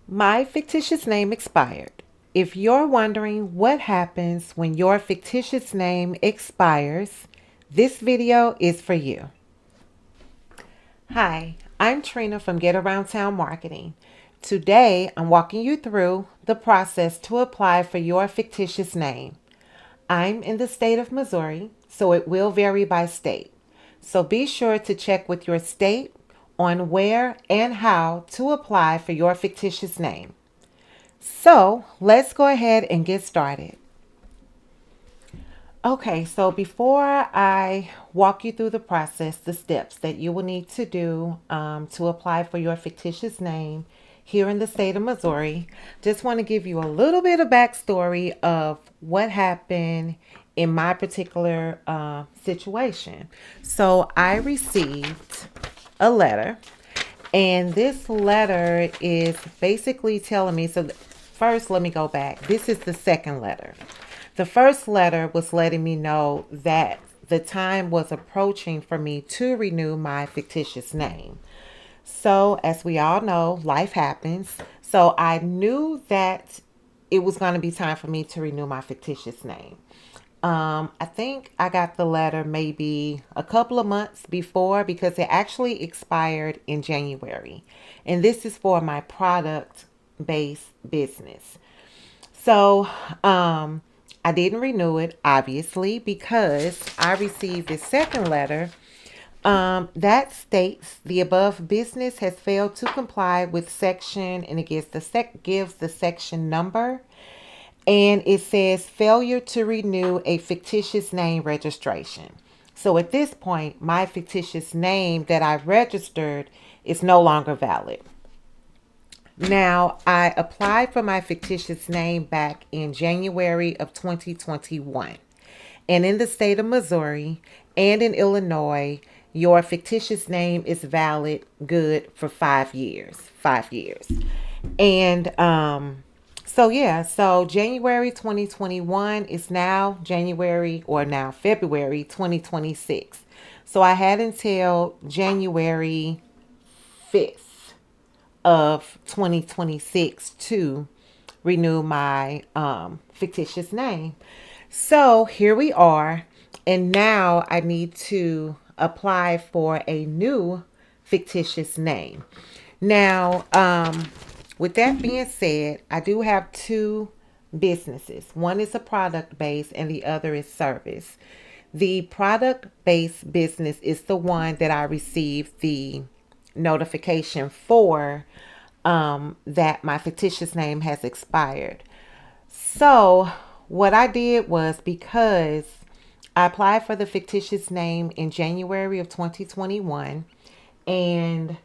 My fictitious name expired. If you're wondering what happens when your fictitious name expires, this video is for you. Hi, I'm Trina from Get Around Town Marketing. Today, I'm walking you through the process to apply for your fictitious name. I'm in the state of Missouri, so it will vary by state. So be sure to check with your state on where and how to apply for your fictitious name. So let's go ahead and get started. Okay, so before I walk you through the process, the steps that you will need to do to apply for your fictitious name here in the state of Missouri, just want to give you a little bit of backstory of what happened in my particular situation. So I received a letter, and this letter is basically telling me. So, first, let me go back. This is the second letter. The first letter was letting me know that the time was approaching for me to renew my fictitious name. So, as we all know, life happens. So, I knew that it was going to be time for me to renew my fictitious name. I think I got the letter maybe a couple of months before because it actually expired in January. And this is for my product based business. So, I didn't renew it, obviously, because I received a second letter that states the above business has failed to comply with section, and it gives the section number, and it says failure to renew a fictitious name registration. So at this point, my fictitious name that I registered is no longer valid. Now, I applied for my fictitious name back in January of 2021. And in the state of Missouri and in Illinois, your fictitious name is valid good for 5 years. 5 years. And so January 2021 is now January, or now February 2026. So I had until January 5th of 2026 to renew my fictitious name. So here we are, and now I need to apply for a new fictitious name. Now, with that being said, I do have two businesses. One is a product base, and the other is service. The product based business is the one that I received the notification for, that my fictitious name has expired. So, what I did was, because I applied for the fictitious name in January of 2021, and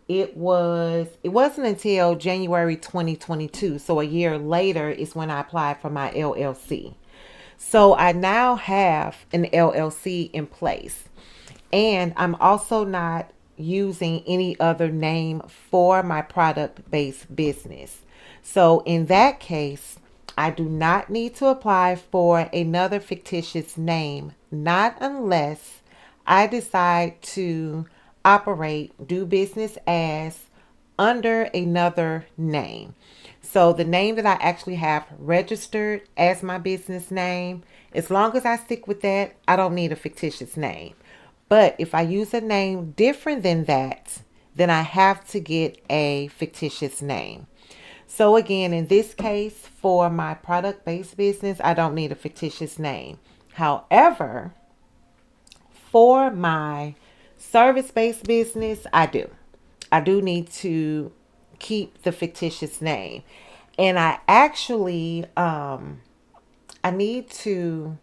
it wasn't until January 2022, so a year later is when I applied for my LLC. So I now have an LLC in place, and I'm also not using any other name for my product based business. So in that case, I do not need to apply for another fictitious name, not unless I decide to do business as under another name. So the name that I actually have registered as my business name, as long as I stick with that, I don't need a fictitious name. But if I use a name different than that, then I have to get a fictitious name. So again, in this case, for my product-based business, I don't need a fictitious name. However, for my service-based business, I do. I do need to keep the fictitious name. And I need to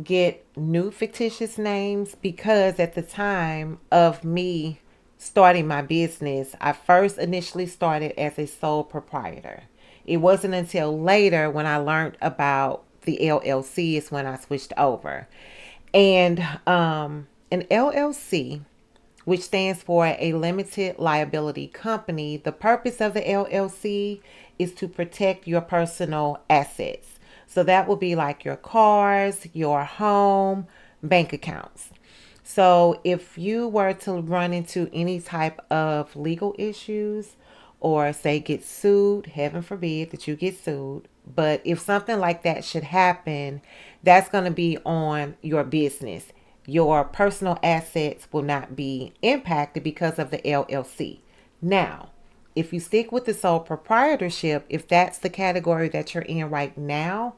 get new fictitious names, because at the time of me starting my business, I first initially started as a sole proprietor. It wasn't until later, when I learned about the LLC, is when I switched over. And an LLC, which stands for a limited liability company, the purpose of the LLC is to protect your personal assets. So that will be like your cars, your home, bank accounts. So if you were to run into any type of legal issues or say get sued, heaven forbid that you get sued, but if something like that should happen, that's going to be on your business. Your personal assets will not be impacted because of the LLC. Now, if you stick with the sole proprietorship, if that's the category that you're in right now,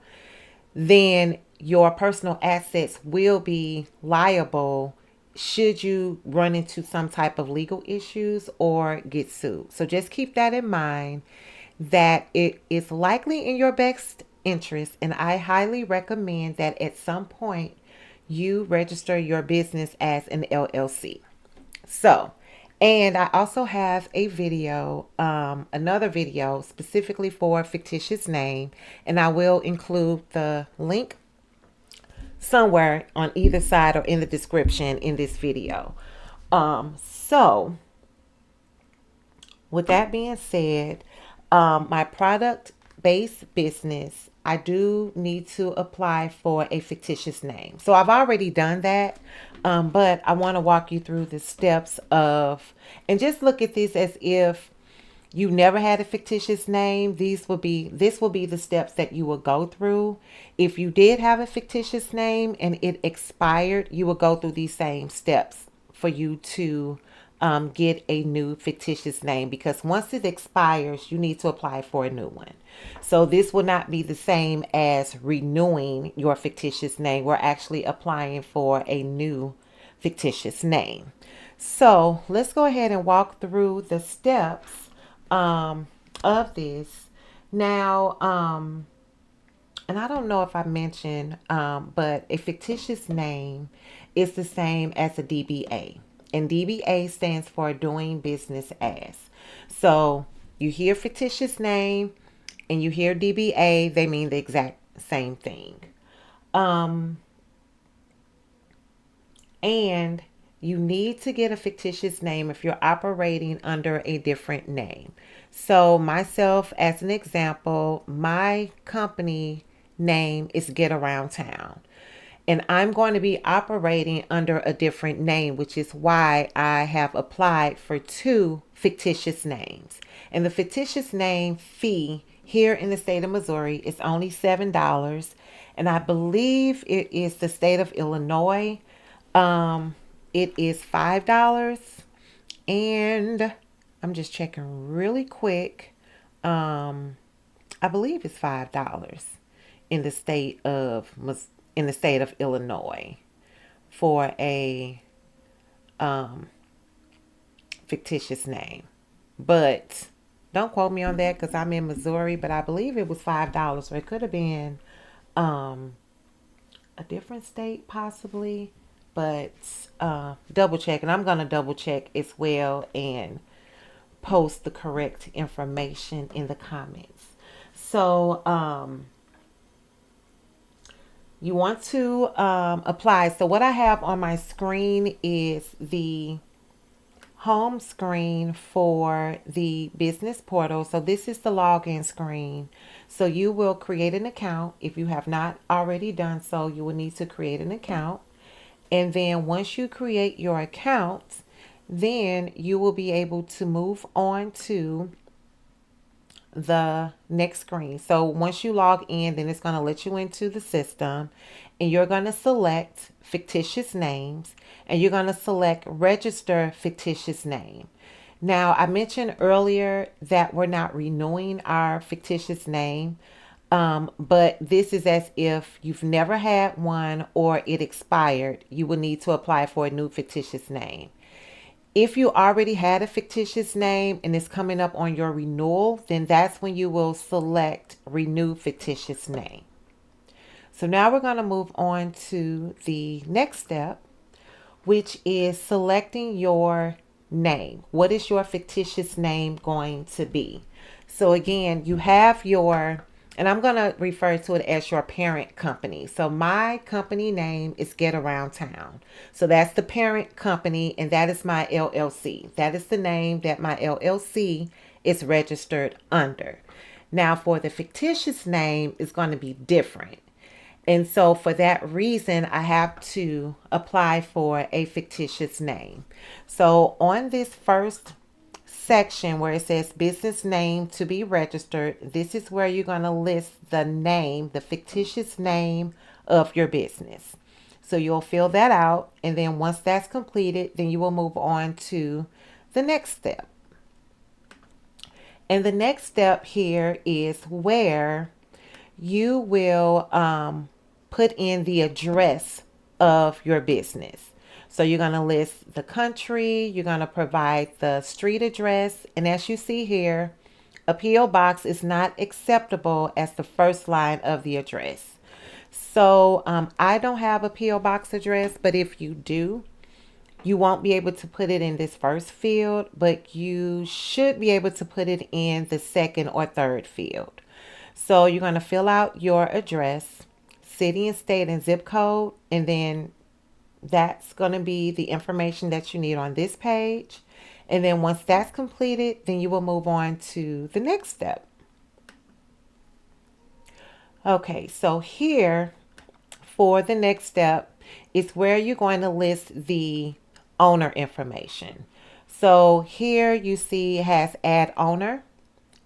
then your personal assets will be liable should you run into some type of legal issues or get sued. So just keep that in mind, that it is likely in your best interest, and I highly recommend that at some point you register your business as an LLC. So, and I also have a video, another video specifically for fictitious name, and I will include the link somewhere on either side or in the description in this video. So with that being said, my product based business, I do need to apply for a fictitious name. So I've already done that, but I want to walk you through the steps of, and just look at this as if you never had a fictitious name. This will be the steps that you will go through. If you did have a fictitious name and it expired, you will go through these same steps for you to get a new fictitious name, because once it expires, you need to apply for a new one. So this will not be the same as renewing your fictitious name. We're actually applying for a new fictitious name. So let's go ahead and walk through the steps of this. Now, and I don't know if I mentioned, but a fictitious name is the same as a DBA. And DBA stands for doing business as. So you hear fictitious name and you hear DBA, they mean the exact same thing. Um, and you need to get a fictitious name if you're operating under a different name. So, myself, as an example, my company name is Get Around Town. And I'm going to be operating under a different name, which is why I have applied for two fictitious names. And the fictitious name fee here in the state of Missouri is only $7. And I believe it is the state of Illinois. It is $5. And I'm just checking really quick. I believe it's $5 in the state of Illinois for a fictitious name. But don't quote me on that because I'm in Missouri. But I believe it was $5, or it could have been a different state possibly. But double check, and I'm gonna double check as well and post the correct information in the comments. So you want to apply. So what I have on my screen is the home screen for the business portal. So this is the login screen. So you will create an account. If you have not already done so, you will need to create an account. And then once you create your account, then you will be able to move on to the next screen. So once you log in, then it's going to let you into the system, and you're going to select fictitious names, and you're going to select register fictitious name. Now, I mentioned earlier that we're not renewing our fictitious name, but this is as if you've never had one or it expired. You will need to apply for a new fictitious name. If you already had a fictitious name and it's coming up on your renewal, then that's when you will select renew fictitious name. So now we're going to move on to the next step, which is selecting your name. What is your fictitious name going to be? So again, you have your, and I'm going to refer to it as your parent company. So my company name is Get Around Town. So that's the parent company, and that is my LLC. That is the name that my LLC is registered under. Now for the fictitious name, it's going to be different. And so, for that reason, I have to apply for a fictitious name. So, on this first section where it says business name to be registered, this is where you're going to list the name, the fictitious name of your business. So, you'll fill that out. And then, once that's completed, then you will move on to the next step. And the next step here is where you will put in the address of your business. So you're going to list the country, you're going to provide the street address, and as you see here, a P.O. box is not acceptable as the first line of the address. So I don't have a P.O. box address, but if you do, you won't be able to put it in this first field, but you should be able to put it in the second or third field. So you're going to fill out your address, city and state and zip code, and then that's going to be the information that you need on this page. And then once that's completed, then you will move on to the next step. Okay, so here for the next step is where you're going to list the owner information. So here you see it has add owner,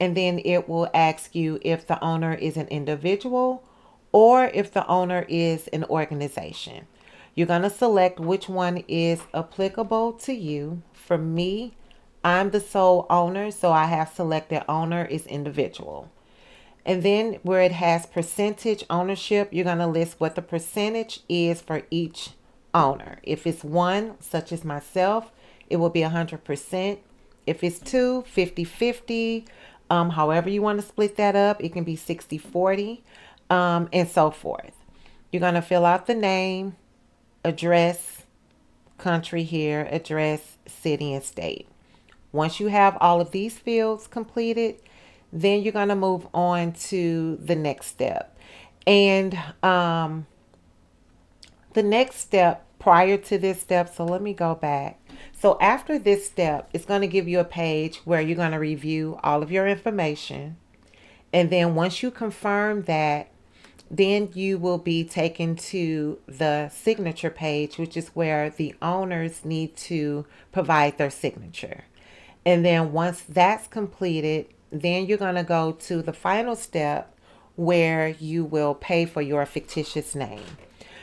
and then it will ask you if the owner is an individual or if the owner is an organization. You're going to select which one is applicable to you. For me, I'm the sole owner, so I have selected owner is individual. And then where it has percentage ownership, you're going to list what the percentage is for each owner. If it's one, such as myself, it will be 100%. If it's two, 50-50. However you want to split that up, it can be 60-40, and so forth. You're going to fill out the name, address, country here, address, city, and state. Once you have all of these fields completed, then you're going to move on to the next step. And the next step prior to this step, so let me go back. So after this step, it's going to give you a page where you're going to review all of your information. And then once you confirm that, then you will be taken to the signature page, which is where the owners need to provide their signature. And then once that's completed, then you're going to go to the final step where you will pay for your fictitious name.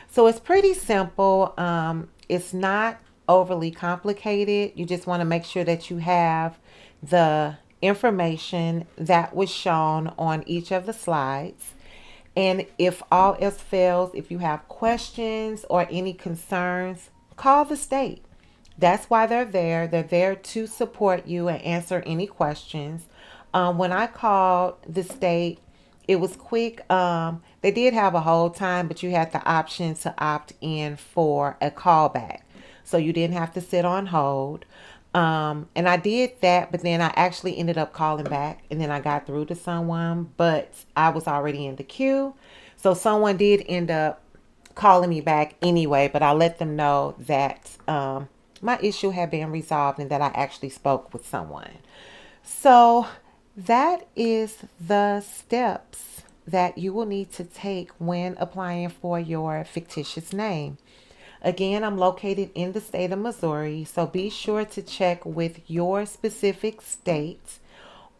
So it's pretty simple. It's not overly complicated. You just want to make sure that you have the information that was shown on each of the slides. And if all else fails, if you have questions or any concerns, call the state. That's why they're there. They're there to support you and answer any questions. When I called the state, it was quick. They did have a hold time, but you had the option to opt in for a callback. So you didn't have to sit on hold. And I did that, but then I actually ended up calling back and then I got through to someone, but I was already in the queue. So someone did end up calling me back anyway, but I let them know that my issue had been resolved and that I actually spoke with someone. So that is the steps that you will need to take when applying for your fictitious name. Again, I'm located in the state of Missouri, so be sure to check with your specific state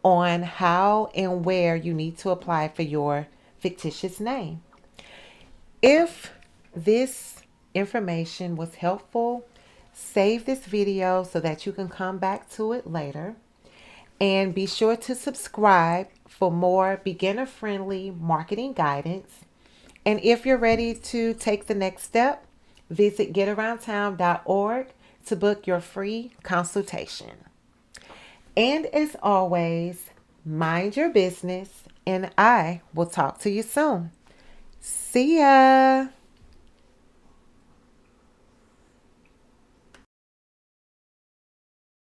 on how and where you need to apply for your fictitious name. If this information was helpful, save this video so that you can come back to it later. And be sure to subscribe for more beginner-friendly marketing guidance. And if you're ready to take the next step, visit getaroundtown.org to book your free consultation. And as always, mind your business, and I will talk to you soon. See ya.